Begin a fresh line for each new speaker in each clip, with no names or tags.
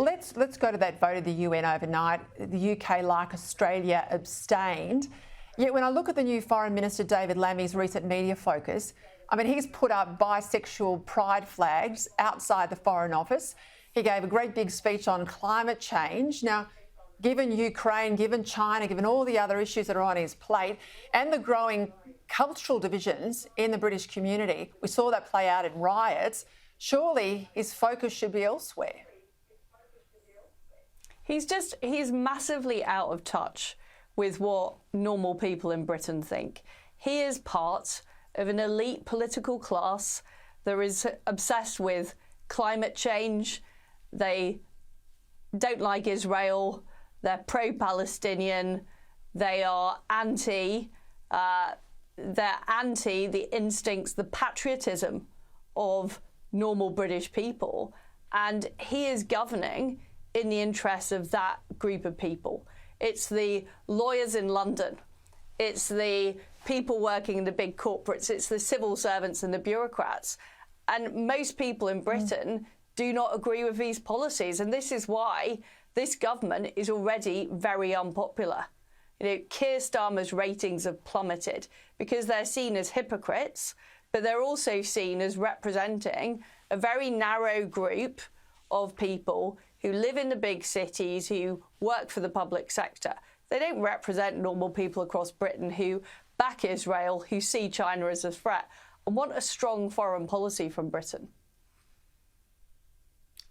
let's go to that vote of the UN overnight. The UK, like Australia, abstained. Yet when I look at the new Foreign Minister, David Lammy's recent media focus, I mean, he's put up bisexual pride flags outside the Foreign Office. He gave a great big speech on climate change. Now, given Ukraine, given China, given all the other issues that are on his plate and the growing cultural divisions in the British community, we saw that play out in riots, surely his focus should be elsewhere.
He's massively out of touch with what normal people in Britain think. He is part of an elite political class that is obsessed with climate change. They don't like Israel. They're pro-Palestinian. They are anti the instincts, the patriotism of normal British people. And he is governing in the interests of that group of people. It's the lawyers in London. It's the people working in the big corporates. It's the civil servants and the bureaucrats. And most people in Britain do not agree with these policies. And this is why this government is already very unpopular. You know, Keir Starmer's ratings have plummeted because they're seen as hypocrites, but they're also seen as representing a very narrow group of people who live in the big cities, who work for the public sector. They don't represent normal people across Britain who back Israel, who see China as a threat and want a strong foreign policy from Britain.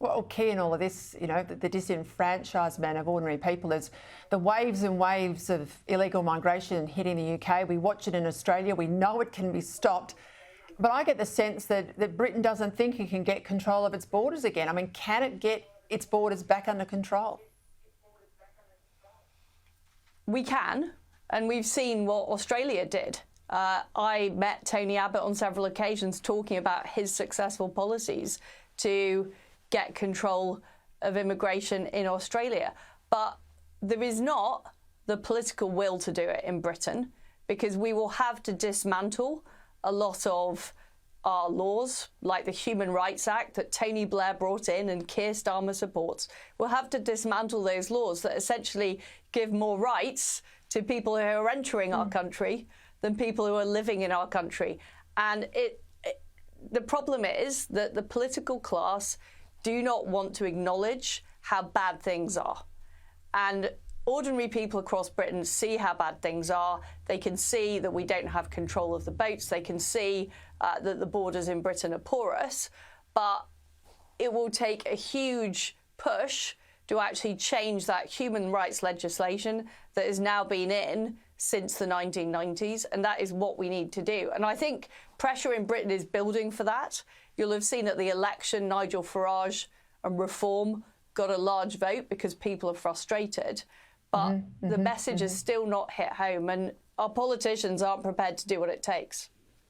Well, key in all of this, you know, the disenfranchisement of ordinary people is the waves and waves of illegal migration hitting the UK. We watch it in Australia. We know it can be stopped. But I get the sense that Britain doesn't think it can get control of its borders again. I mean, can it get its borders back under control?
We can, and we've seen what Australia did. I met Tony Abbott on several occasions talking about his successful policies to get control of immigration in Australia. But there is not the political will to do it in Britain, because we will have to dismantle a lot of our laws, like the Human Rights Act that Tony Blair brought in and Keir Starmer supports. We'll have to dismantle those laws that essentially give more rights to people who are entering our country than people who are living in our country. And the problem is that the political class do not want to acknowledge how bad things are. And ordinary people across Britain see how bad things are. They can see that we don't have control of the boats. They can see that the borders in Britain are porous. But it will take a huge push to actually change that human rights legislation that has now been in since the 1990s. And that is what we need to do. And I think pressure in Britain is building for that. You'll have seen at the election, Nigel Farage and Reform got a large vote because people are frustrated. But the message has still not hit home, and our politicians aren't prepared to do what it takes.